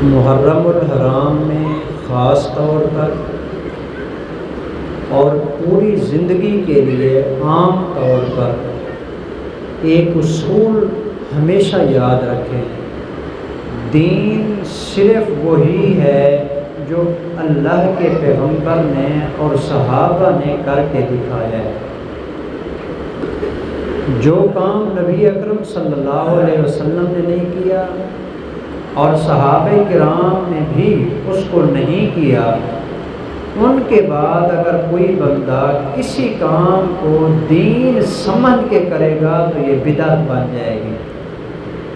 محرم الحرام میں خاص طور پر اور پوری زندگی کے لیے عام طور پر ایک اصول ہمیشہ یاد رکھیں، دین صرف وہی ہے جو اللہ کے پیغمبر نے اور صحابہ نے کر کے دکھایا ہے۔ جو کام نبی اکرم صلی اللہ علیہ وسلم نے نہیں کیا اور صحابہ کرام نے بھی اس کو نہیں کیا، ان کے بعد اگر کوئی بندہ کسی کام کو دین سمجھ کے کرے گا تو یہ بدعت بن جائے گی،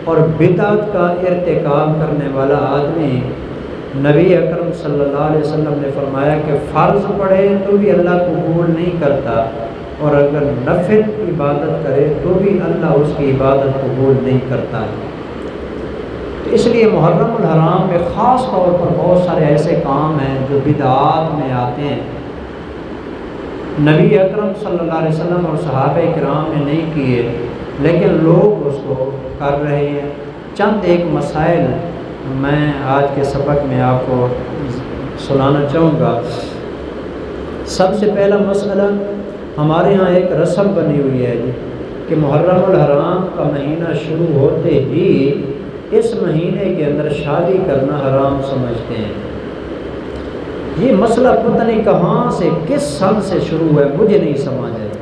اور بدعت کا ارتکاب کرنے والا آدمی، نبی اکرم صلی اللہ علیہ وسلم نے فرمایا کہ فرض پڑھے تو بھی اللہ قبول نہیں کرتا، اور اگر نفل عبادت کرے تو بھی اللہ اس کی عبادت قبول نہیں کرتا ہے۔ تو اس لیے محرم الحرام میں خاص طور پر بہت سارے ایسے کام ہیں جو بدعات میں آتے ہیں، نبی اکرم صلی اللہ علیہ وسلم اور صحابہ کرام نے نہیں کیے لیکن لوگ اس کو کر رہے ہیں۔ چند ایک مسائل میں آج کے سبق میں آپ کو سنانا چاہوں گا۔ سب سے پہلا مسئلہ، ہمارے ہاں ایک رسم بنی ہوئی ہے کہ محرم الحرام کا مہینہ شروع ہوتے ہی اس مہینے کے اندر شادی کرنا حرام سمجھتے ہیں۔ یہ مسئلہ پتہ نہیں کہاں سے، کس سن سے شروع ہوا ہے، مجھے نہیں سمجھ آیا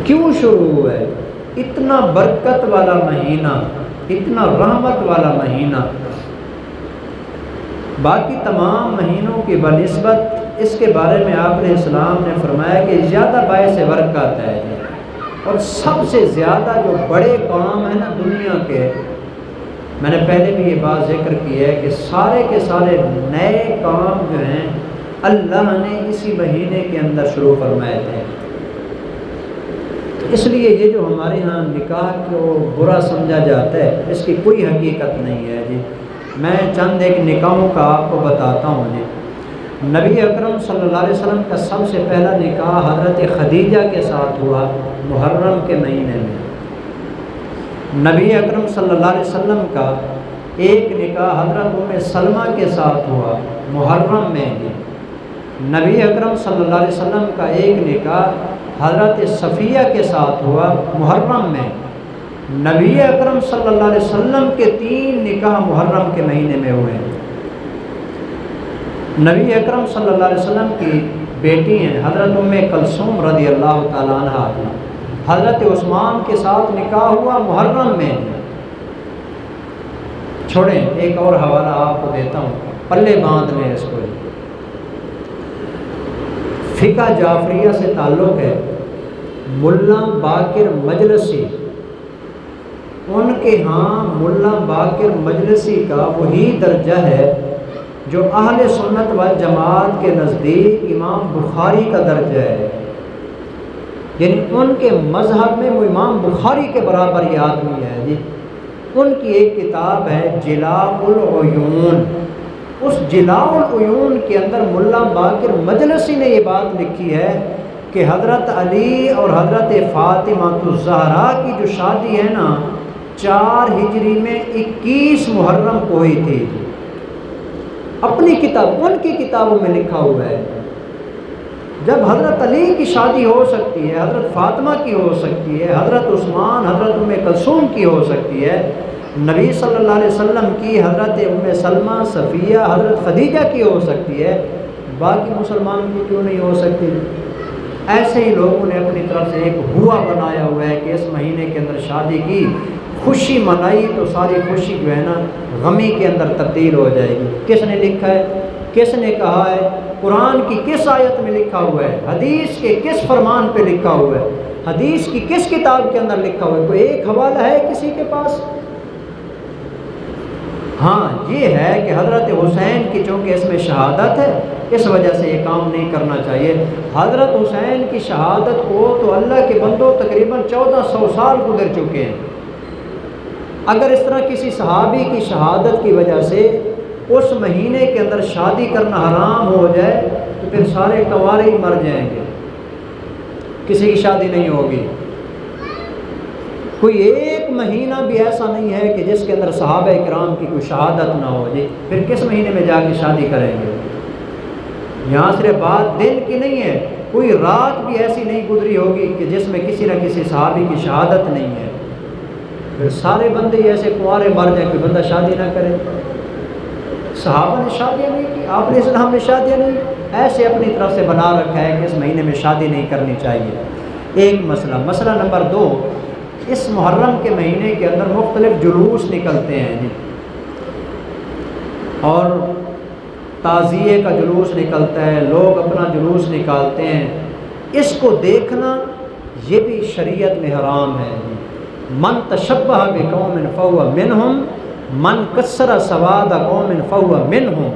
کیوں شروع ہوا ہے۔ اتنا برکت والا مہینہ، اتنا رحمت والا مہینہ، باقی تمام مہینوں کی بنسبت اس کے بارے میں آپ علیہ السلام نے فرمایا کہ زیادہ باعث برکت ہے، اور سب سے زیادہ جو بڑے کام ہیں نا دنیا کے، میں نے پہلے بھی یہ بات ذکر کی ہے کہ سارے کے سارے نئے کام جو ہیں اللہ نے اسی مہینے کے اندر شروع فرمائے تھے۔ اس لیے یہ جو ہمارے ہاں نکاح کو برا سمجھا جاتا ہے، اس کی کوئی حقیقت نہیں ہے جی۔ میں چند ایک نکاحوں کا آپ کو بتاتا ہوں جی۔ نبی اکرم صلی اللہ علیہ وسلم کا سب سے پہلا نکاح حضرت خدیجہ کے ساتھ ہوا محرم کے مہینے میں۔ نبی اکرم صلی اللہ علیہ وسلم کا ایک نکاح حضرت ام سلمہ کے ساتھ ہوا محرم میں ہی۔ نبی اکرم صلی اللہ علیہ وسلم کا ایک نکاح حضرت صفیہ کے ساتھ ہوا محرم میں۔ نبی اکرم صلی اللہ علیہ وسلم کے 3 نکاح محرم کے مہینے میں ہوئے ہیں۔ نبی اکرم صلی اللہ علیہ وسلم کی بیٹی ہیں حضرت ام کلثوم رضی اللہ تعالیٰ عنہ، حضرت عثمان کے ساتھ نکاح ہوا محرم میں۔ چھوڑیں، ایک اور حوالہ آپ کو دیتا ہوں، پلے باندھ لیں اس کو۔ فقہ جعفریہ سے تعلق ہے، ملا باقر مجلسی، ان کے ہاں ملا باقر مجلسی کا وہی درجہ ہے جو اہل سنت والجماعت کے نزدیک امام بخاری کا درجہ ہے، یعنی ان کے مذہب میں وہ امام بخاری کے برابر یہ آدمی ہے جی۔ ان کی ایک کتاب ہے جلاء العیون، اس جلاء العیون کے اندر ملا باقر مجلسی نے یہ بات لکھی ہے کہ حضرت علی اور حضرت فاطمہ الزہرا کی جو شادی ہے نا 4 ہجری میں 21 محرم کو ہوئی تھی۔ اپنی کتاب، ان کی کتابوں میں لکھا ہوا ہے۔ جب حضرت علی کی شادی ہو سکتی ہے، حضرت فاطمہ کی ہو سکتی ہے، حضرت عثمان، حضرت ام کلثوم کی ہو سکتی ہے، نبی صلی اللہ علیہ وسلم کی حضرت ام سلمہ، صفیہ، حضرت خدیجہ کی ہو سکتی ہے، باقی مسلمانوں کی کیوں نہیں ہو سکتی؟ ایسے ہی لوگوں نے اپنی طرف سے ایک ہوا بنایا ہوا ہے کہ اس مہینے کے اندر شادی کی، خوشی منائی تو ساری خوشی جو ہے نا غمی کے اندر تبدیل ہو جائے گی۔ کس نے لکھا ہے؟ کس نے کہا ہے؟ قرآن کی کس آیت میں لکھا ہوا ہے؟ حدیث کے کس فرمان پہ لکھا ہوا ہے؟ حدیث کی کس کتاب کے اندر لکھا ہوا ہے؟ کوئی ایک حوالہ ہے کسی کے پاس؟ ہاں یہ ہے کہ حضرت حسین کی چونکہ اس میں شہادت ہے، اس وجہ سے یہ کام نہیں کرنا چاہیے۔ حضرت حسین کی شہادت کو تو اللہ کے بندوں تقریباً 1400 سال گزر چکے ہیں۔ اگر اس طرح کسی صحابی کی شہادت کی وجہ سے اس مہینے کے اندر شادی کرنا حرام ہو جائے تو پھر سارے کنوارے ہی مر جائیں گے، کسی کی شادی نہیں ہوگی۔ کوئی ایک مہینہ بھی ایسا نہیں ہے کہ جس کے اندر صحابہ کرام کی کوئی شہادت نہ ہو جی، پھر کس مہینے میں جا کے شادی کریں گے؟ یہاں صرف بات دن کی نہیں ہے، کوئی رات بھی ایسی نہیں گزری ہوگی کہ جس میں کسی نہ کسی صحابی کی شہادت نہیں ہے۔ پھر سارے بندے ایسے کنوارے مر جائیں کہ بندہ شادی نہ کرے۔ صحابہ نے شادیاں نہیں کی، آپ علیہ السلام نے شادیاں نہیں، ایسے اپنی طرف سے بنا رکھا ہے کہ اس مہینے میں شادی نہیں کرنی چاہیے۔ ایک مسئلہ نمبر 2، اس محرم کے مہینے کے اندر مختلف جلوس نکلتے ہیں جی، اور تعزیے کا جلوس نکلتا ہے، لوگ اپنا جلوس نکالتے ہیں، اس کو دیکھنا یہ بھی شریعت میں حرام ہے جی۔ من تشبہ بقوم فہو منہم من کسر سواد قوم فہو منہم،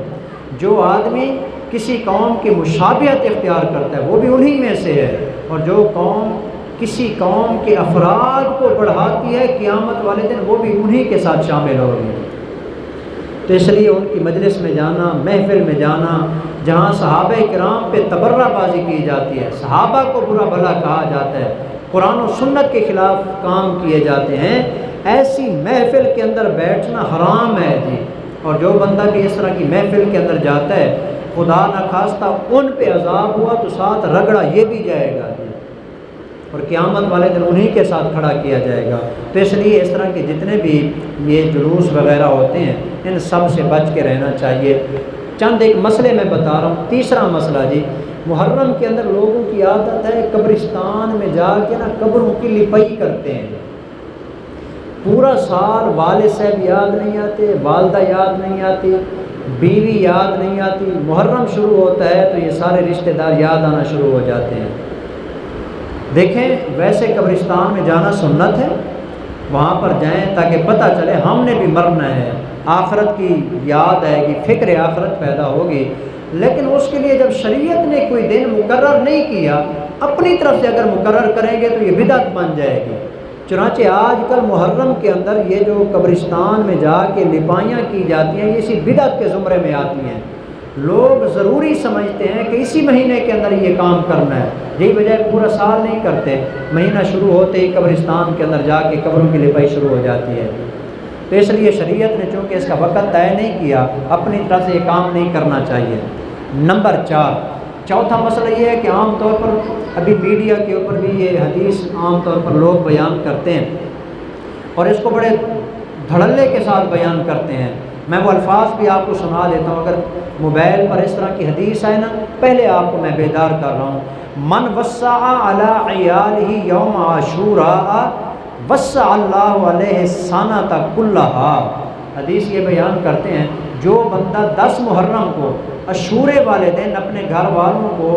جو آدمی کسی قوم کی مشابہت اختیار کرتا ہے وہ بھی انہی میں سے ہے، اور جو قوم کسی قوم کے افراد کو بڑھاتی ہے قیامت والے دن وہ بھی انہی کے ساتھ شامل ہوگی۔ تو اس لیے ان کی مجلس میں جانا، محفل میں جانا جہاں صحابہ کرام پہ تبرہ بازی کی جاتی ہے، صحابہ کو برا بھلا کہا جاتا ہے، قرآن و سنت کے خلاف کام کیے جاتے ہیں، ایسی محفل کے اندر بیٹھنا حرام ہے جی۔ اور جو بندہ بھی اس طرح کی محفل کے اندر جاتا ہے، خدا نخواستہ ان پہ عذاب ہوا تو ساتھ رگڑا یہ بھی جائے گا جی، اور قیامت والے دن انہی کے ساتھ کھڑا کیا جائے گا۔ تو اس لیے اس طرح کے جتنے بھی یہ جلوس وغیرہ ہوتے ہیں ان سب سے بچ کے رہنا چاہیے۔ چند ایک مسئلے میں بتا رہا ہوں۔ تیسرا مسئلہ جی، محرم کے اندر لوگوں کی عادت ہے قبرستان میں جا کے نا قبروں کی لپائی کرتے ہیں۔ پورا سال والد صاحب یاد نہیں آتے، والدہ یاد نہیں آتی، بیوی یاد نہیں آتی، محرم شروع ہوتا ہے تو یہ سارے رشتہ دار یاد آنا شروع ہو جاتے ہیں۔ دیکھیں ویسے قبرستان میں جانا سنت ہے، وہاں پر جائیں تاکہ پتہ چلے ہم نے بھی مرنا ہے، آخرت کی یاد آئے گی، فکر آخرت پیدا ہوگی۔ لیکن اس کے لیے جب شریعت نے کوئی دن مقرر نہیں کیا، اپنی طرف سے اگر مقرر کریں گے تو یہ بدعت بن جائے گی۔ چنانچہ آج کل محرم کے اندر یہ جو قبرستان میں جا کے لپائیاں کی جاتی ہیں یہ اسی بدعت کے زمرے میں آتی ہیں۔ لوگ ضروری سمجھتے ہیں کہ اسی مہینے کے اندر یہ کام کرنا ہے، یہی بجائے پورا سال نہیں کرتے، مہینہ شروع ہوتے ہی قبرستان کے اندر جا کے قبروں کی لپائی شروع ہو جاتی ہے۔ تو اس لیے شریعت نے چونکہ اس کا وقت طے نہیں کیا، اپنی طرف سے یہ کام نہیں کرنا چاہیے۔ نمبر 4، چوتھا مسئلہ یہ ہے کہ عام طور پر ابھی میڈیا کے اوپر بھی یہ حدیث عام طور پر لوگ بیان کرتے ہیں اور اس کو بڑے دھڑلے کے ساتھ بیان کرتے ہیں۔ میں وہ الفاظ بھی آپ کو سنا دیتا ہوں، اگر موبائل پر اس طرح کی حدیث آئے نا پہلے آپ کو میں بیدار کر رہا ہوں۔ من وسع علی عیالہ یوم عاشوراء وسع اللہ علیہ السنۃ کلھا، حدیث یہ بیان کرتے ہیں جو بندہ 10 محرم کو عاشورے والے دن اپنے گھر والوں کو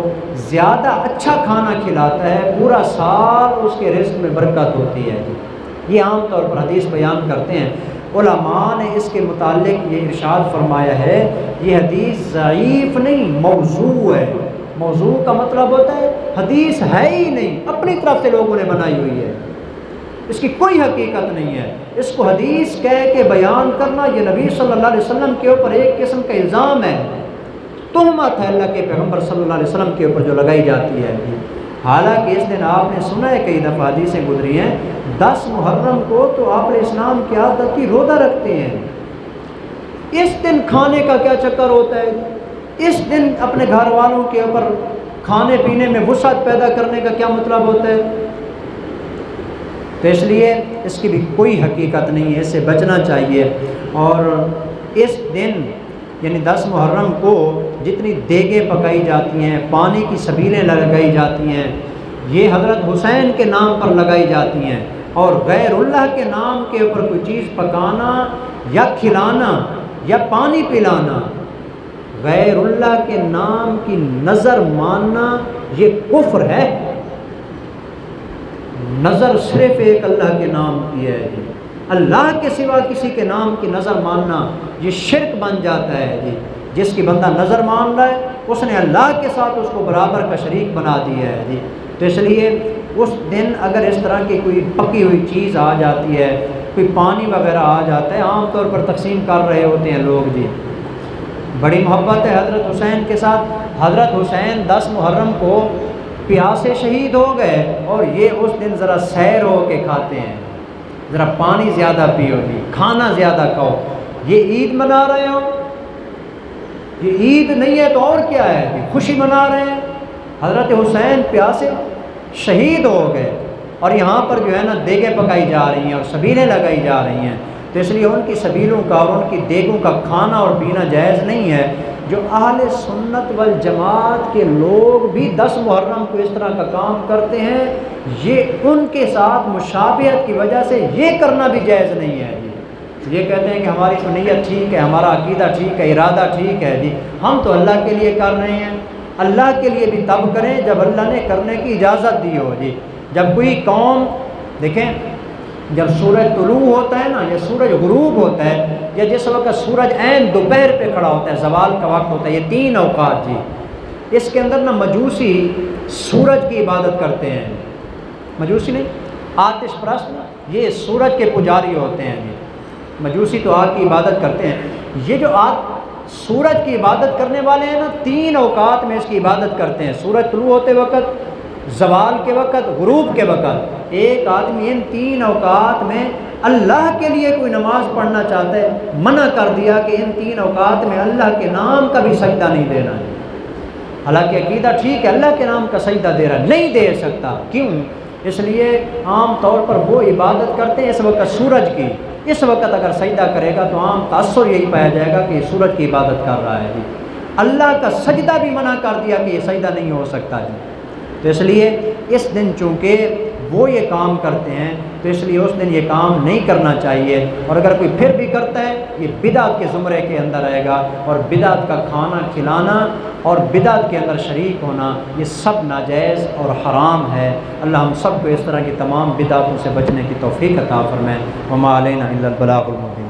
زیادہ اچھا کھانا کھلاتا ہے پورا سال اس کے رزق میں برکت ہوتی ہے۔ یہ عام طور پر حدیث بیان کرتے ہیں۔ علماء نے اس کے متعلق یہ ارشاد فرمایا ہے یہ حدیث ضعیف نہیں موضوع ہے۔ موضوع کا مطلب ہوتا ہے حدیث ہے ہی نہیں، اپنی طرف سے لوگوں نے بنائی ہوئی ہے، اس کی کوئی حقیقت نہیں ہے۔ اس کو حدیث کہہ کے بیان کرنا یہ نبی صلی اللہ علیہ وسلم کے اوپر ایک قسم کا الزام ہے، تہمت ہے اللہ کے پیغمبر صلی اللہ علیہ وسلم کے اوپر جو لگائی جاتی ہے۔ حالانکہ اس دن آپ نے سنا ہے کئی دفعہ حدیثیں گزری ہیں 10 محرم کو تو آپ علیہ السلام کی عادت کی روزہ رکھتے ہیں۔ اس دن کھانے کا کیا چکر ہوتا ہے؟ اس دن اپنے گھر والوں کے اوپر کھانے پینے میں وسعت پیدا کرنے کا کیا مطلب ہوتا ہے؟ تو اس لیے اس کی بھی کوئی حقیقت نہیں ہے، اس سے بچنا چاہیے۔ اور اس دن یعنی 10 محرم کو جتنی دیگیں پکائی جاتی ہیں، پانی کی سبیلیں لگائی جاتی ہیں، یہ حضرت حسین کے نام پر لگائی جاتی ہیں، اور غیر اللہ کے نام کے اوپر کوئی چیز پکانا یا کھلانا یا پانی پلانا، غیر اللہ کے نام کی نظر ماننا یہ کفر ہے۔ نظر صرف ایک اللہ کے نام کی ہے جی، اللہ کے سوا کسی کے نام کی نظر ماننا یہ شرک بن جاتا ہے جی۔ جس کی بندہ نظر مان رہا ہے اس نے اللہ کے ساتھ اس کو برابر کا شریک بنا دیا ہے جی۔ تو اس لیے اس دن اگر اس طرح کی کوئی پکی ہوئی چیز آ جاتی ہے، کوئی پانی وغیرہ آ جاتا ہے، عام طور پر تقسیم کر رہے ہوتے ہیں لوگ جی، بڑی محبت ہے حضرت حسین کے ساتھ۔ حضرت حسین 10 محرم کو پیاسے شہید ہو گئے اور یہ اس دن ذرا سیر ہو کے کھاتے ہیں، ذرا پانی زیادہ پیو جی، کھانا زیادہ کھاؤ، یہ عید منا رہے ہو؟ یہ عید نہیں ہے تو اور کیا ہے جی؟ خوشی منا رہے ہیں۔ حضرت حسین پیاسے شہید ہو گئے اور یہاں پر جو ہے نا دیگیں پکائی جا رہی ہیں اور سبیلیں لگائی جا رہی ہیں، تو اس لیے ان کی سبیلوں کا اور ان کی دیگوں کا کھانا اور پینا جائز نہیں ہے۔ جو اہل سنت والجماعت کے لوگ بھی 10 محرم کو اس طرح کا کام کرتے ہیں، یہ ان کے ساتھ مشابہت کی وجہ سے یہ کرنا بھی جائز نہیں ہے جی۔ یہ کہتے ہیں کہ ہماری تو نیت ٹھیک ہے، ہمارا عقیدہ ٹھیک ہے، ارادہ ٹھیک ہے جی، ہم تو اللہ کے لیے کر رہے ہیں۔ اللہ کے لیے بھی تب کریں جب اللہ نے کرنے کی اجازت دی ہو جی۔ جب کوئی قوم، دیکھیں جب سورج طلوع ہوتا ہے نا یا سورج غروب ہوتا ہے، یا جس وقت سورج عین دوپہر پہ کھڑا ہوتا ہے، زوال کا وقت ہوتا ہے، یہ 3 اوقات جی، اس کے اندر نا مجوسی سورج کی عبادت کرتے ہیں۔ مجوسی نہیں، آتش پرست، یہ سورج کے پجاری ہوتے ہیں جی۔ مجوسی تو آگ کی عبادت کرتے ہیں، یہ جو سورج کی عبادت کرنے والے ہیں نا 3 اوقات میں اس کی عبادت کرتے ہیں، سورج طلوع ہوتے وقت، زوال کے وقت، غروب کے وقت۔ ایک آدمی ان 3 اوقات میں اللہ کے لیے کوئی نماز پڑھنا چاہتا ہے، منع کر دیا کہ ان 3 اوقات میں اللہ کے نام کا بھی سجدہ نہیں دینا ہے۔ حالانکہ عقیدہ ٹھیک ہے، اللہ کے نام کا سجدہ دے رہا ہے، نہیں دے سکتا۔ کیوں؟ اس لیے عام طور پر وہ عبادت کرتے ہیں اس وقت سورج کی، اس وقت اگر سجدہ کرے گا تو عام تاثر یہی پایا جائے گا کہ یہ سورج کی عبادت کر رہا ہے جی۔ اللہ کا سجدہ بھی منع کر دیا کہ یہ سجدہ نہیں ہو سکتا جی۔ تو اس لیے اس دن چونکہ وہ یہ کام کرتے ہیں تو اس لیے اس دن یہ کام نہیں کرنا چاہیے، اور اگر کوئی پھر بھی کرتا ہے یہ بدعت کے زمرے کے اندر آئے گا، اور بدعت کا کھانا کھلانا اور بدعت کے اندر شریک ہونا یہ سب ناجائز اور حرام ہے۔ اللہ ہم سب کو اس طرح کی تمام بدعتوں سے بچنے کی توفیق عطا فرمائے۔ وما علینا الا البلاغ المبین۔